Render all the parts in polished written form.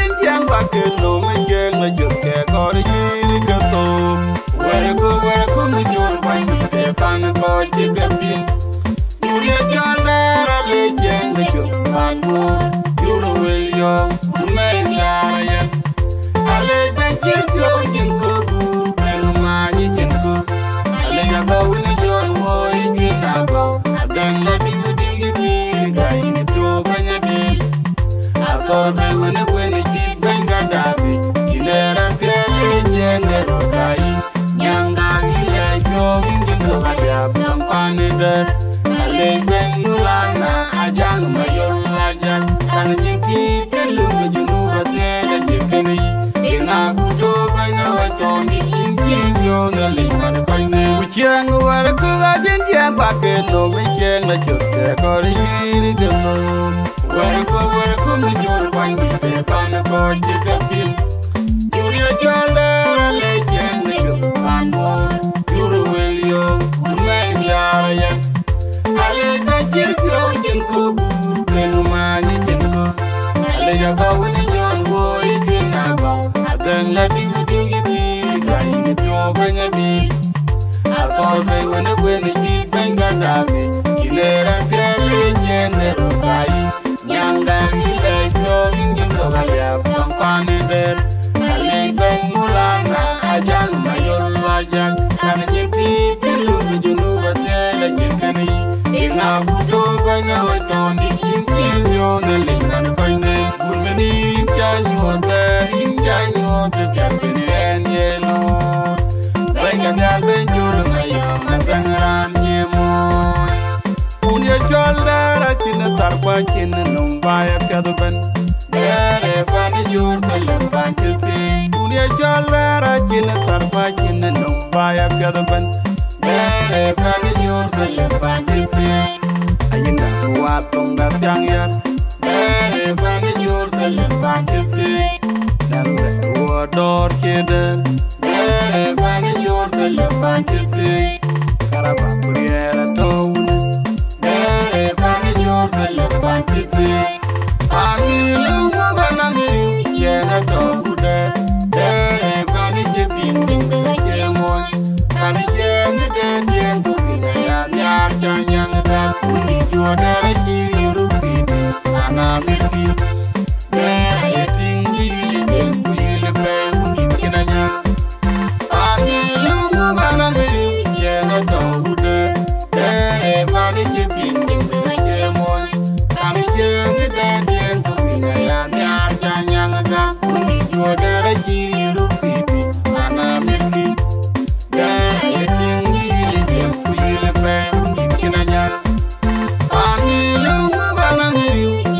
jin tiang ba ke no me jeng la jur ke ko ri ni ke to were ko me jor ba ni te pan ko ji ke pi Julia jala ra le jeng la jur pan ko juro wel yo me ya ya ale ben jir yo jin ko bu pe ma ni jin ko ale ya ba ni jon wo ji ka ko adan la bi di bi ga ni to ba nya bi akor be wona kwene ji benga dabi ilera fele jenge rokai nyanga ile jo ngin ko ya bam pane de ale ben mulana ajang mayon ajang kan jiki kelu junu bate de kene ina kudo bana wato ni inji yo na le man koine uchang war ko ajin ya ba ke no me chen la chote ko ri ni de no war ko me jor kwang te pan ko ji ke pi Julia jala le chen ni pan ko juru wel yo me ya ya ale ta ji yo jin ko pe no ma ni jin ko ale ya ba ni jon wo i ji na ko adan la bi bi ga ni to ba nya bi akor be wona kwene ji benga davi ilera fele jenge rokai nyanga ile jo ingin ko ya pampane der ale ben mulana ajang mayon ajang kan jeki kelu junu batele jekani ina budo banya wato ni inti yo ne lingan koine bulmeni janyo de biakene yelo benga ya benjuru mayo matangran nyemo Unia jala ra chin tarpa chin num baya pyadu ben dere ban jur thalem ban te Unia jala ra chin tarpa chin num baya pyadu ben dere ban jur thalem ban te ayinda wa tonga tyang yar dere ban jur thalem ban te dan wa dor kede dere ban jur thalem ban te karaba kuriera tawun dere ban jur thalem ban te ani lumu ganangi yena tawude dere ban jepin ding de moy ani jeng de dien ku ya nyar janyang da kuni joda chi rusi ana mirki dere tingi de ku ile pe kuni kinanya ani lumu ganangi yena tawude dere ban jepin ding de moy ani jeng de dien ku ya nyar janyang da kuni joda chi rusi ana mirki dere tingi de ku ile pe kuni kinanya ani lumu ganangi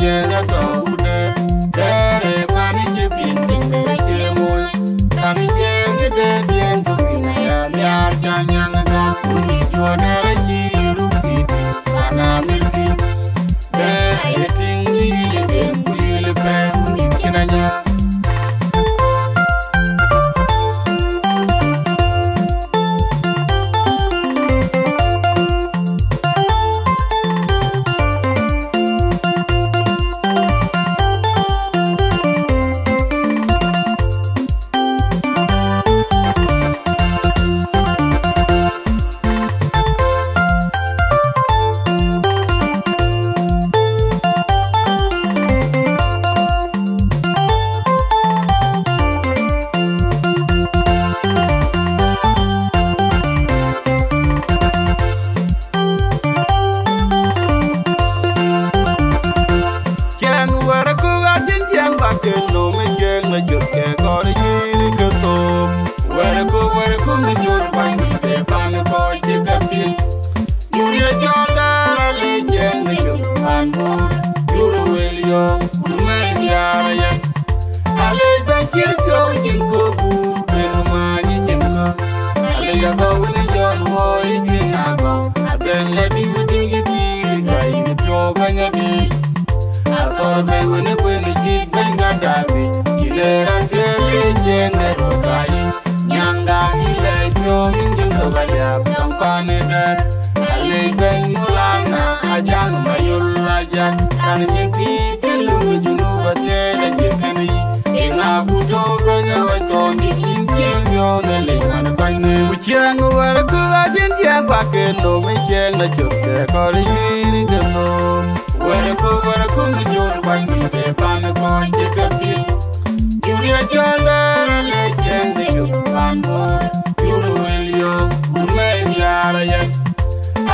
yena tawude dere ban jepin ding de moy ani jeng de dien ku ya nyar janyang da kuni joda chi rusi ana mirki dere tingi de ku ile pe kuni kinanya no me jeng la jur ke ko ri ni ke to were ko me jur kwang te pan ko ji ke pi Julia jala ra le jeng la jur pan ko juro wel yo me ya ya ale ben jir yo jin ko bu pe ma ni jin ko ale ya ba ni jon wo i ji na ko adan le bi bi ga ni to ba nya bi akor be wona kwene ji benga davi ilera ke no me chen na chuk ke kori yiri ke to. Where ku mi jor kwan mi te pan ko che ke pi. Julia jala le chen de chuk pan bo. Juru elio me yara ye.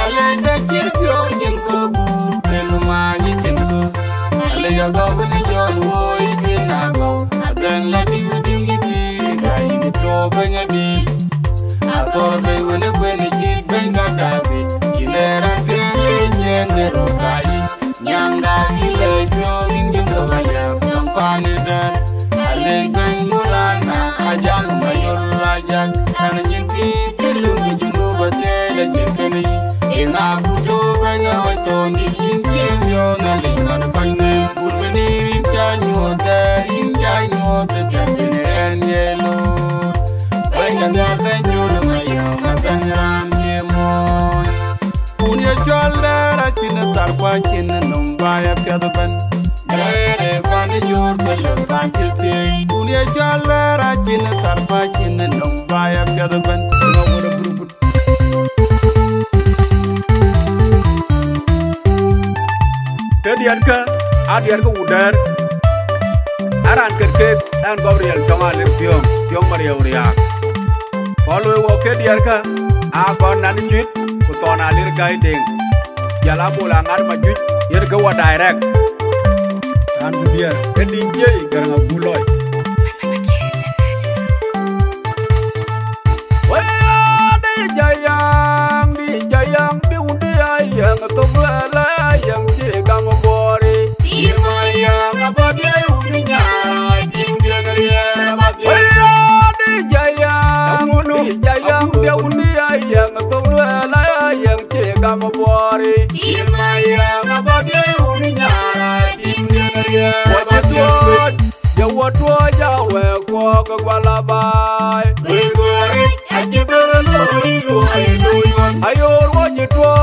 Ale da chirpyo jin ko bu te no ma ni chen ko. Ale ya go ni jon wo I bi na go. Adan la di di di ga ni to banya di. Ator be wene kwene jit benga dabi. Ilera fele jenge rokai. Nyanga ile jo ingindo gaya. Yampani dan. Ale ben mulana ajang mayor rajak. Kana nyinti kelungu jungu batele jekeni. Ina kudu benya watongi inti yo nalingan koine. Urbeni rinja nyote piantine enyelo. Benga nyate njuru mayo matangram yemoy. Punya chalera chine tarpa chine numbaya piadaban. Dere bani jur telum bantiti. Punya chalera chine tarpa chine numbaya piadaban. Nomor berubut. Kediarka, adiarka udar. Aran kerket dan Gabriel Jongalim Tiong Maria Uriak. Kalau wo kediarka, agon nani jut, kutona lir guiding. Jala bulangan majut, irga wa direct. Dan kebiar, kedinje garang buloy. Wah, di jayang, di undi ayang, tunggulah ayang cegam bori. Imayang apa dia undi nyara, jingga ngeriara mati. Wah, di jayang, di undi ayang, tunggulah ayang cegam bori. Imayang apa dia undi nyara, jingga ngeriara mati. Jawa jawe kwa gwalabai. Gurguri aji berloi luai. Ayor wajitwa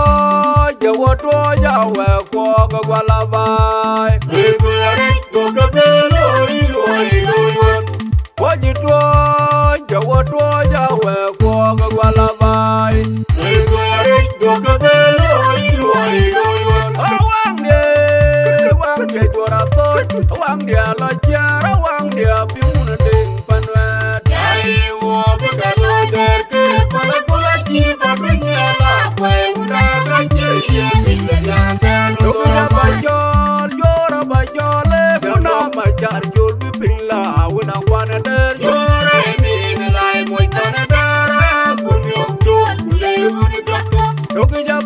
jawa jawe kwa gwalabai. Gurguri doga berloi luai. Wajitwa jawa jawe kwa gwalabai. Gurguri doga berloi luai. Awang dia juara tot, awang dia lajar, awang dia piun ding panwet. Dari wo begala derke pala kiri badunya la kwe udah kacir ya tinggal Jora bajol, le kuna majar jol bipilla, una wana der. Jora ini nilai muy tanadara kunyok jol kule uni kakak. Jora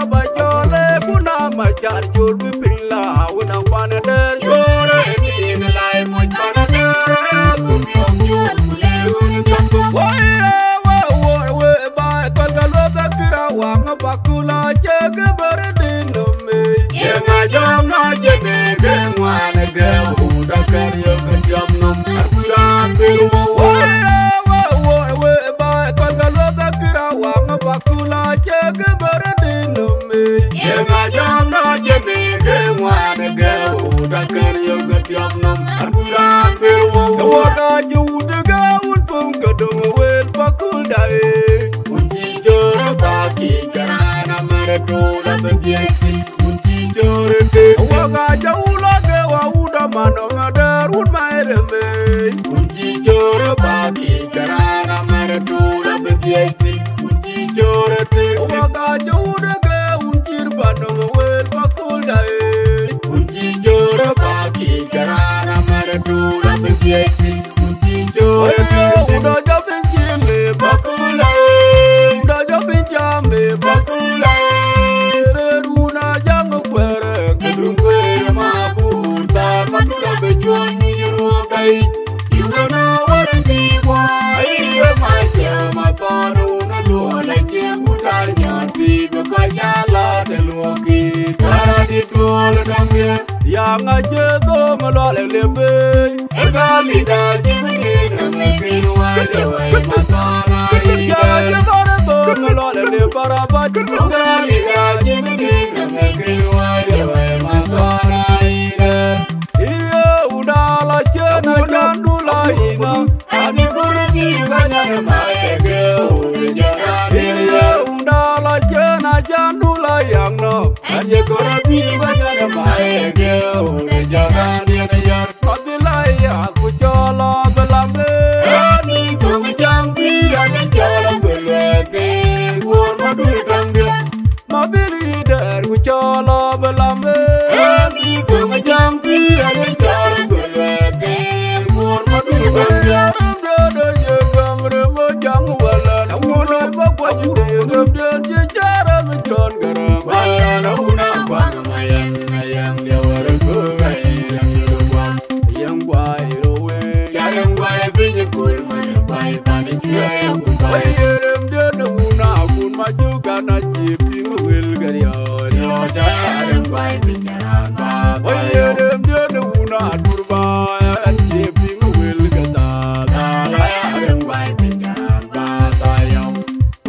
bajol, le kuna majar jol bipilla, una wana der. Jora ini nilai muy tanadara kunyok jol kule uni kakak. Wang bakula jaga berdino me. Yang ajam na jene gengwan udah kerja kejam nom arkulan biru. Wang bakula jaga berdino me. Yang ajam na jene gengwan udah kerja kejam nom arkulan biru. Wada jude gaul tung gedung wel bakul dae. Kunci jora baki karana meredola begitu. Kunci jora de. Waga jaula ge wa uda manong adarun maireme. Kunci jora baki karana meredola begitu. Kunci jora de. Waga jude ge uncir banong wel bakul dae. Kunci jora baki karana meredola begitu. Kunci jora de. Udah jabin jile Bakulai. udah jabin jambe Bakulai. Runa jang kwere Gedung kwere mabur tar madura bejuan nyuruh dai. Yugana waranti wai remaja matonu nalu lagi putar nyati bekajala deluki tara di tol damnya. yang aja to melole lebe Egali da jibni namekin wale wai matana ya ida. bara to melole le barabat Egali da jibni namekin wale wai matana ida. iya udah la jena jandula ina Ani kurdi banyak maege uri jana. iya je korati banyana maege ure jagan yana yar Mabilaya kuchola belambe Ani kum jampi ani jala belweke Gur madul dambe Mabili der kuchola belambe Ani kum jampi ani jala belweke Gur madul dambe Ramdodo je gamre mo jamu wala Namuno bakwa jide Gamden je jara me jon garam Bayana una bang mayan Ayang dia waraku Ayang dia bang Yang guai rowe Jarang gaya pinye kul mana bai pani kira yang kumpai Bayerem den una kun maju kana jipi ngwil garion Yo jarang gaya pinjaran ba Bayerem den una turba jipi ngwil gata Jarang gaya pinjaran ba tayong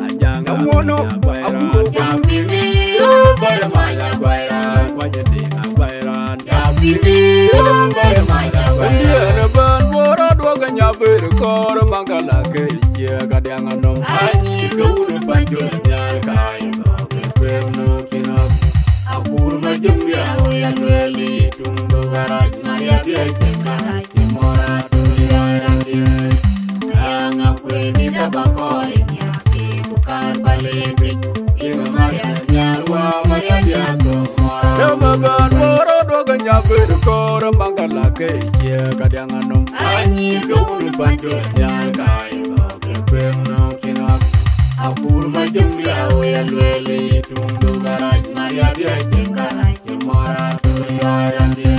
Ajang amono aburo Japini yo bermaya bayran Pajati abairan Japini yo bermaya bayran Ndiana ban bora dua ganya berkor mangkala ke iya kadang anom Anyi kewur banjur nyar kai Koke pemno kinap Akur majum dia oyan weli Tunggu garaj maria dia cengkarai Timora tuli ayran dia Ang aku ini dabakori nyaki Bukan balik Ino maria nyarwa maria dia kumora Nama ban bora dua ganya berkor mangkala ke iya kadang anom Anyi kewur banjur nyar kai Koke pemno kinap Akur majum dia oyan weli Tunggu garaj maria dia cengkarai Timora tuli ayran dia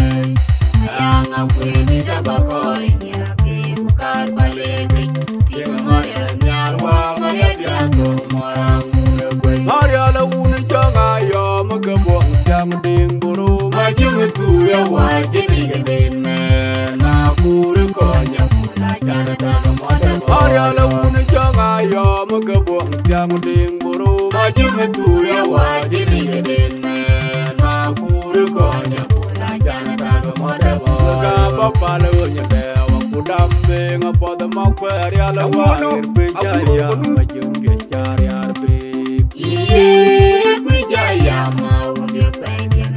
Ang aku ini dabakori nyaki Bukan balik Ino maria nyarwa maria dia kumora Maria la una janga ya magabong jam ding buru Majung tu ya wajib gedin men Aku rekonya pula cara dalam model Maria la una janga ya magabong jam ding buru Majung tu ya wajib gedin men Aku rekonya pula cara dalam model Ga papa la unya de wa kudambe ngapa de makwaria la wa irbejaria majung de charia be Iye kujaya mau dia pengen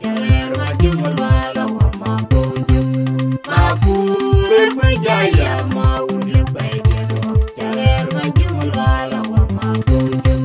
Jalan majung wala wa magoju Aku kujaya mau dia pengen Jalan majung wala wa magoju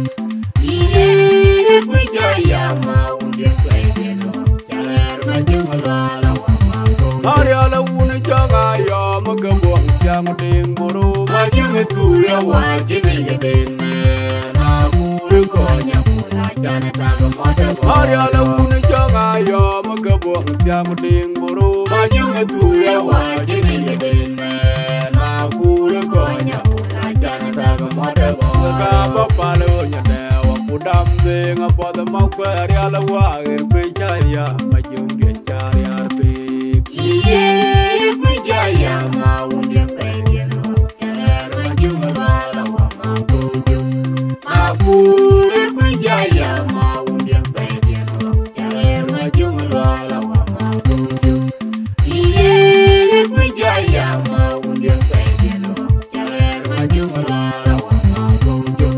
Iye kujaya mau dia pengen Jalan majung wala wa magoju Maria la una janga ya magabong jam ding buru Majung tu ya wajib gedin men Aku rekonya pula cara dalam model Maria la una janga ya magabong jam ding buru Majung tu ya wajib gedin men Aku rekonya pula cara dalam model Ga papa la unya de wa kudambe ngapa de makwaria la wa irbejaria majung de charia be Iye kujaya mau dia pengen Jalan majung wala wa magoju Aku kujaya mau dia pengen Jalan majung wala wa magoju Iye kujaya mau dia pengen Jalan majung wala wa magoju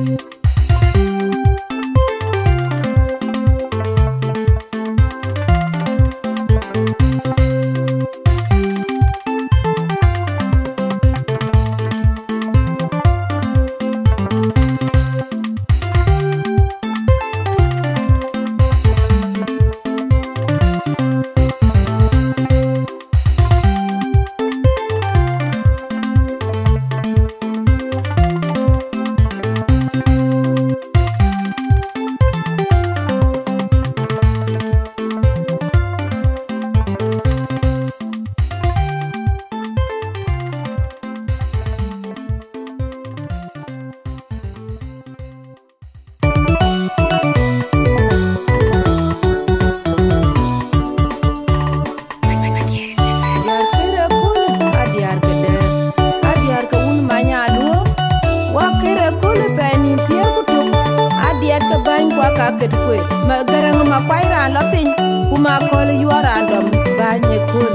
ket kwe ma garang ma kwai ran la pin kuma kol yuara dom ba nye kun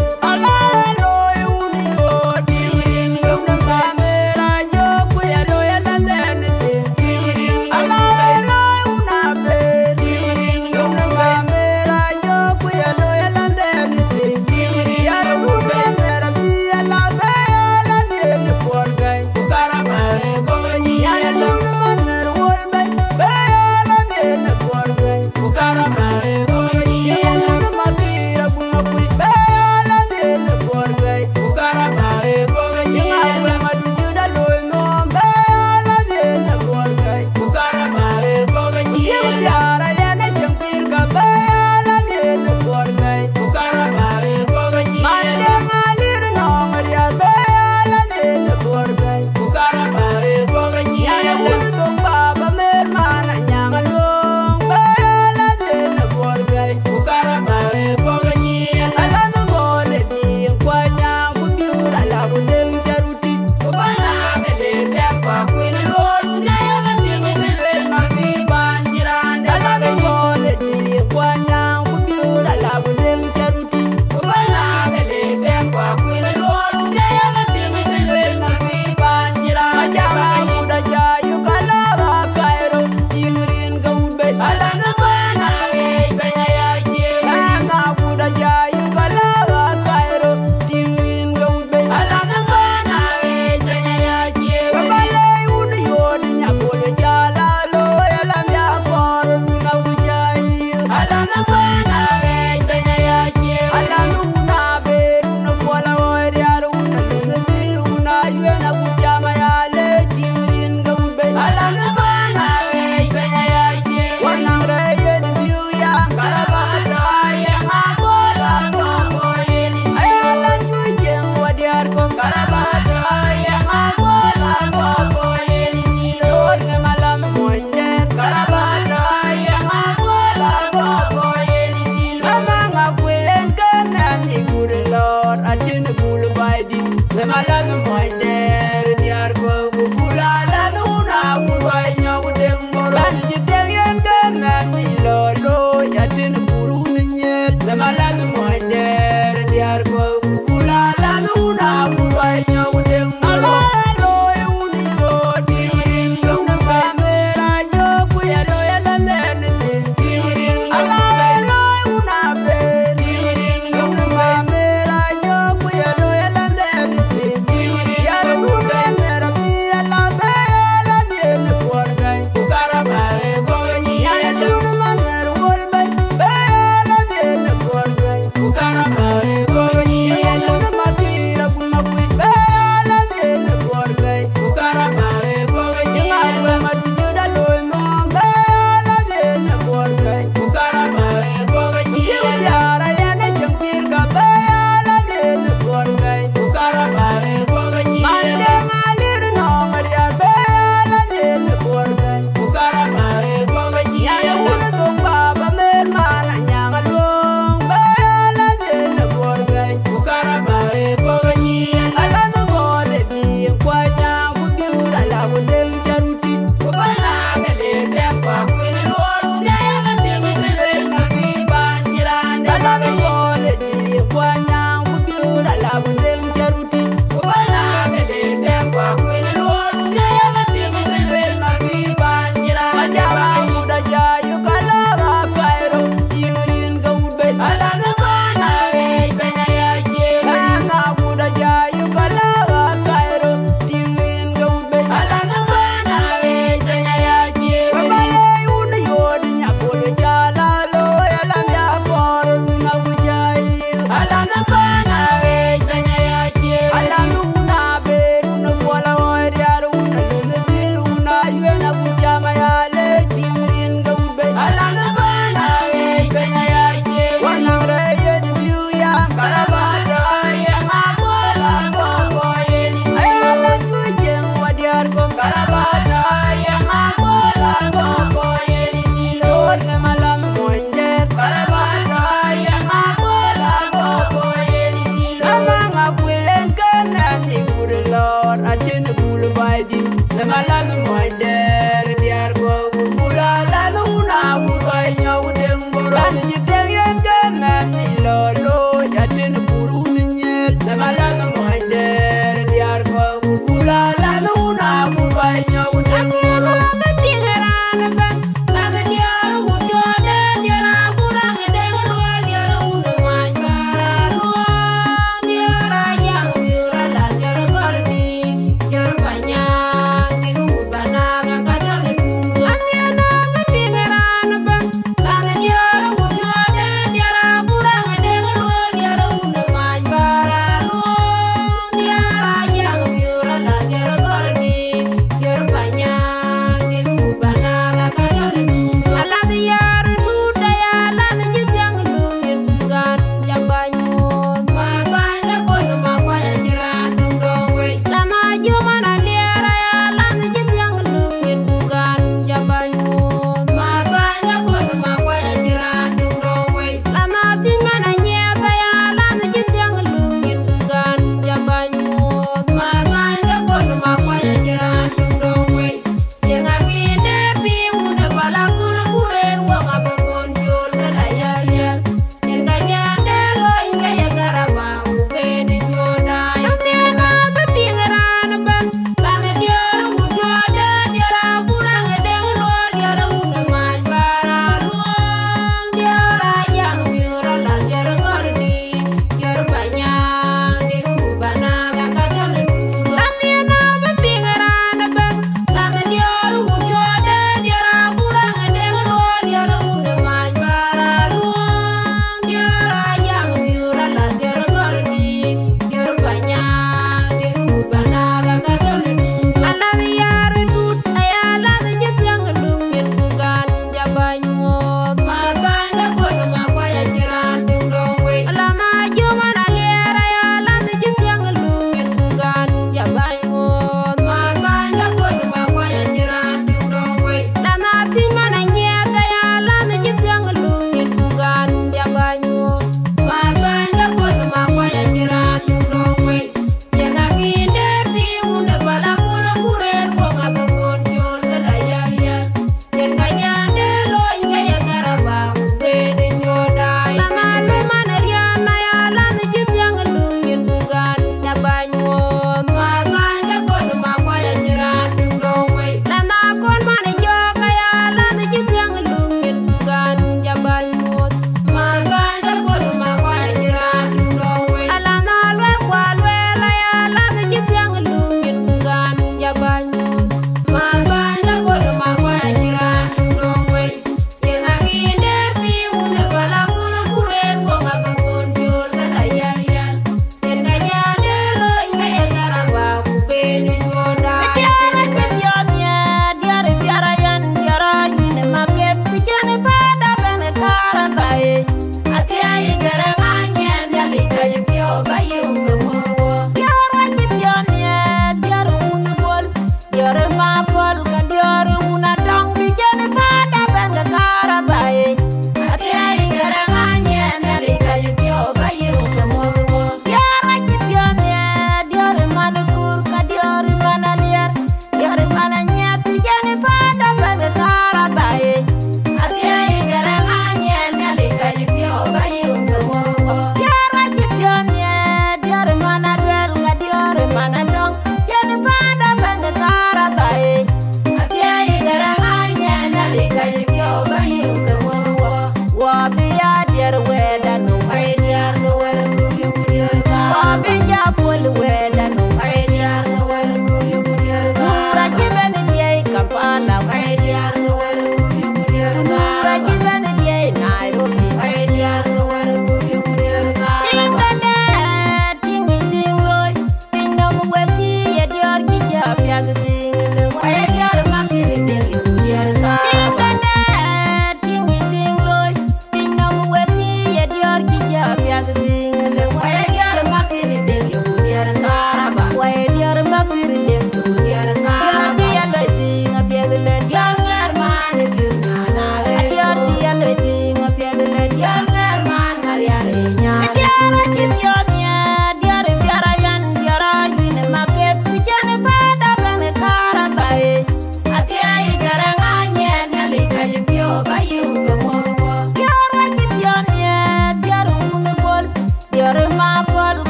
Banyak,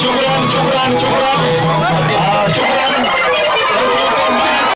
Shukran.